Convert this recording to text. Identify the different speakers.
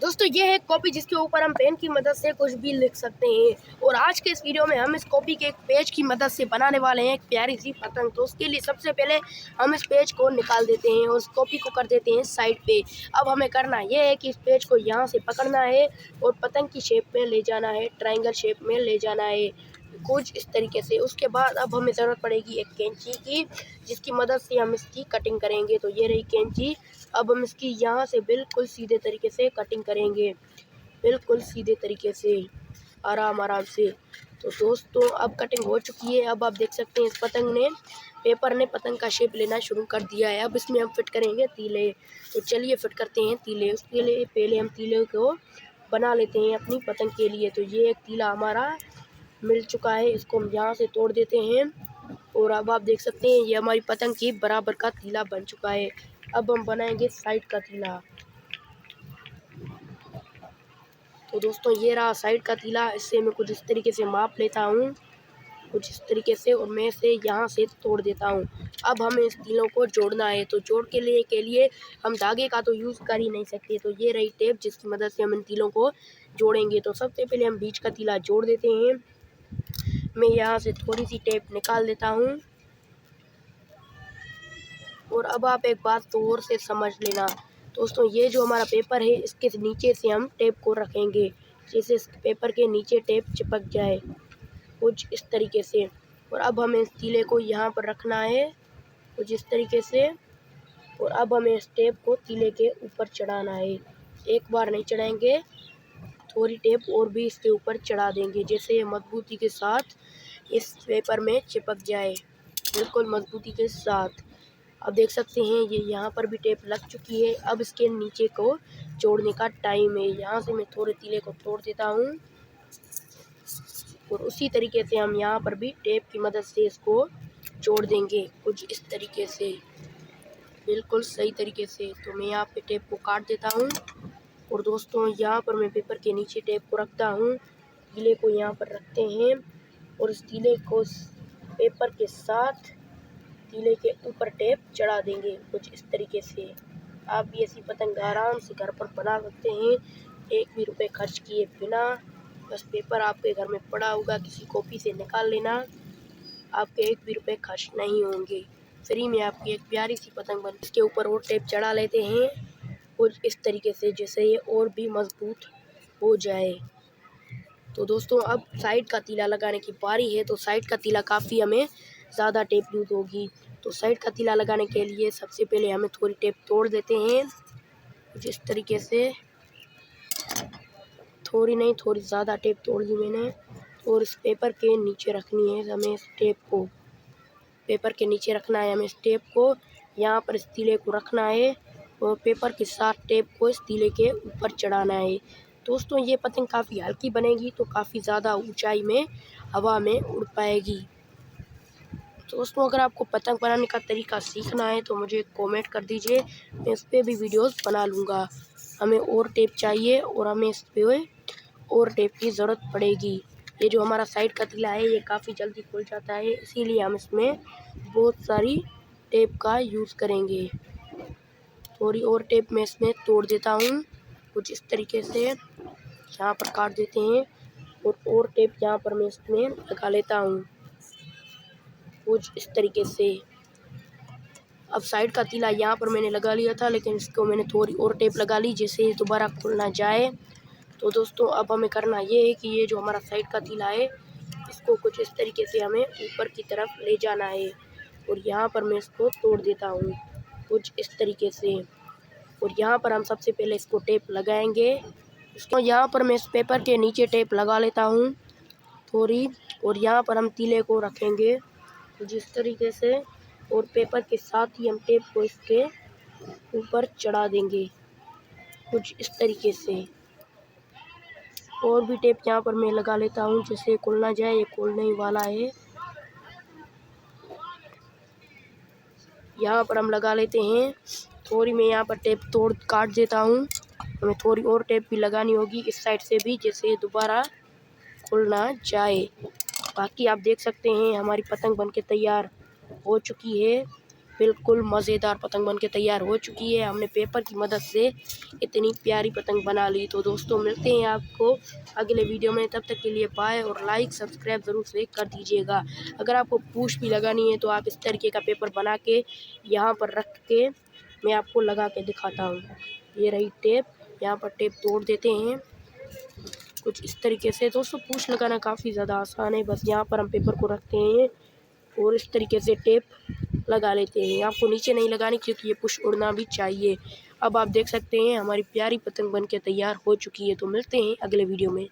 Speaker 1: दोस्तों ये है कॉपी जिसके ऊपर हम पेन की मदद से कुछ भी लिख सकते हैं। और आज के इस वीडियो में हम इस कॉपी के एक पेज की मदद से बनाने वाले हैं एक प्यारी सी पतंग। तो उसके लिए सबसे पहले हम इस पेज को निकाल देते हैं और उस कॉपी को कर देते हैं साइड पे। अब हमें करना ये है कि इस पेज को यहाँ से पकड़ना है और पतंग की शेप में ले जाना है, ट्रायंगल शेप में ले जाना है कुछ इस तरीके से। उसके बाद अब हमें ज़रूरत पड़ेगी एक कैंची की, जिसकी मदद से हम इसकी कटिंग करेंगे। तो ये रही कैंची। अब हम इसकी यहाँ से बिल्कुल सीधे तरीके से कटिंग करेंगे, बिल्कुल सीधे तरीके से, आराम से। तो दोस्तों अब कटिंग हो चुकी है। अब आप देख सकते हैं इस पेपर ने पतंग का शेप लेना शुरू कर दिया है। अब इसमें हम फिट करेंगे तीले। तो चलिए फिट करते हैं तीले। उसके लिए पहले हम तीले को बना लेते हैं अपनी पतंग के लिए। तो ये एक तीला हमारा मिल चुका है, इसको हम यहाँ से तोड़ देते हैं। और अब आप देख सकते हैं ये हमारी पतंग की बराबर का तीला बन चुका है। अब हम बनाएंगे साइड का तीला। तो दोस्तों ये रहा साइड का तीला। इससे मैं कुछ इस तरीके से माप लेता हूँ, कुछ इस तरीके से, और मैं इसे यहाँ से तोड़ देता हूँ। अब हमें इस तीलों को जोड़ना है। तो जोड़ के लिए हम धागे का तो यूज़ कर ही नहीं सकते। तो ये रही टेप जिसकी मदद से हम इन तीलों को जोड़ेंगे। तो सबसे पहले हम बीच का तीला जोड़ देते हैं। मैं यहाँ से थोड़ी सी टेप निकाल देता हूँ। और अब आप एक बात तो और से समझ लेना दोस्तों, ये जो हमारा पेपर है इसके नीचे से हम टेप को रखेंगे, जैसे इस पेपर के नीचे टेप चिपक जाए कुछ इस तरीके से। और अब हमें इस तीले को यहाँ पर रखना है कुछ इस तरीके से। और अब हमें इस टेप को तीले के ऊपर चढ़ाना है। एक बार नहीं चढ़ाएंगे, थोड़ी टेप और भी इसके ऊपर चढ़ा देंगे, जैसे ये मजबूती के साथ इस पेपर में चिपक जाए, बिल्कुल मजबूती के साथ। अब देख सकते हैं ये यहाँ पर भी टेप लग चुकी है। अब इसके नीचे को जोड़ने का टाइम है। यहाँ से मैं थोड़े तीले को तोड़ देता हूँ और उसी तरीके से हम यहाँ पर भी टेप की मदद से इसको जोड़ देंगे कुछ इस तरीके से, बिल्कुल सही तरीके से। तो मैं यहाँ पे टेप को काट देता हूँ। और दोस्तों यहाँ पर मैं पेपर के नीचे टेप को रखता हूँ, तीले को यहाँ पर रखते हैं और इस तीले को पेपर के साथ तीले के ऊपर टेप चढ़ा देंगे कुछ इस तरीके से। आप भी ऐसी पतंग आराम से घर पर बना सकते हैं, एक भी रुपए खर्च किए बिना। बस पेपर आपके घर में पड़ा होगा, किसी कॉपी से निकाल लेना, आपके एक भी रुपए खर्च नहीं होंगे। फ्री में आपकी एक प्यारी सी पतंग बन। इसके ऊपर और टेप चढ़ा लेते हैं कुछ इस तरीके से, जैसे ये और भी मजबूत हो जाए। तो दोस्तों अब साइड का तीला लगाने की बारी है। तो साइड का तीला काफ़ी हमें ज़्यादा टेप यूज़ होगी। तो साइड का तीला लगाने के लिए सबसे पहले हमें थोड़ी टेप तोड़ देते हैं कुछ इस तरीके से। थोड़ी नहीं, थोड़ी ज़्यादा टेप तोड़ दी मैंने। और इस पेपर के नीचे रखनी है हमें इस टेप को, पेपर के नीचे रखना है हमें इस टेप को। यहाँ पर इस तीले को रखना है और पेपर के साथ टेप को इस तीले के ऊपर चढ़ाना है। दोस्तों ये पतंग काफ़ी हल्की बनेगी, तो काफ़ी ज़्यादा ऊंचाई में हवा में उड़ पाएगी। दोस्तों अगर आपको पतंग बनाने का तरीका सीखना है तो मुझे कमेंट कर दीजिए, मैं इस पर भी वीडियोस बना लूँगा। हमें और टेप चाहिए और हमें इस पर और टेप की ज़रूरत पड़ेगी। ये जो हमारा साइड का तीला है ये काफ़ी जल्दी खुल जाता है, इसीलिए हम इसमें बहुत सारी टेप का यूज़ करेंगे। थोड़ी और टेप मैं इसमें तोड़ देता हूँ कुछ इस तरीके से, यहाँ पर काट देते हैं। और टेप यहाँ पर मैं इसमें लगा लेता हूँ कुछ इस तरीके से। अब साइड का तीला यहाँ पर मैंने लगा लिया था, लेकिन इसको मैंने थोड़ी और टेप लगा ली जिससे ये दोबारा खुल ना जाए। तो दोस्तों अब हमें करना ये है कि ये जो हमारा साइड का तीला है इसको कुछ इस तरीके से हमें ऊपर की तरफ ले जाना है। और यहाँ पर मैं इसको तोड़ देता हूँ कुछ इस तरीके से। और यहाँ पर हम सबसे पहले इसको टेप लगाएंगे। इसको यहाँ पर मैं इस पेपर के नीचे टेप लगा लेता हूँ थोड़ी। और यहाँ पर हम तीले को रखेंगे कुछ इस तरीके से और पेपर के साथ ही हम टेप को इसके ऊपर चढ़ा देंगे कुछ इस तरीके से। और भी टेप यहाँ पर मैं लगा लेता हूँ जिससे खुल ना जाए, ये खुलने ही वाला है। यहाँ पर हम लगा लेते हैं थोड़ी, मैं यहाँ पर टेप तोड़ काट देता हूँ। हमें थोड़ी और टेप भी लगानी होगी इस साइड से भी, जैसे दोबारा खुल ना जाए। बाकी आप देख सकते हैं हमारी पतंग बनके तैयार हो चुकी है। बिल्कुल मज़ेदार पतंग बन के तैयार हो चुकी है। हमने पेपर की मदद से इतनी प्यारी पतंग बना ली। तो दोस्तों मिलते हैं आपको अगले वीडियो में, तब तक के लिए बाय। और लाइक सब्सक्राइब ज़रूर से कर दीजिएगा। अगर आपको पूँछ भी लगानी है तो आप इस तरीके का पेपर बना के यहाँ पर रख के मैं आपको लगा के दिखाता हूँ। ये रही टेप, यहाँ पर टेप तोड़ देते हैं कुछ इस तरीके से। दोस्तों पूँछ लगाना काफ़ी ज़्यादा आसान है, बस यहाँ पर हम पेपर को रखते हैं और इस तरीके से टेप लगा लेते हैं। आपको नीचे नहीं लगानी क्योंकि ये पुश उड़ना भी चाहिए। अब आप देख सकते हैं हमारी प्यारी पतंग बन के तैयार हो चुकी है। तो मिलते हैं अगले वीडियो में।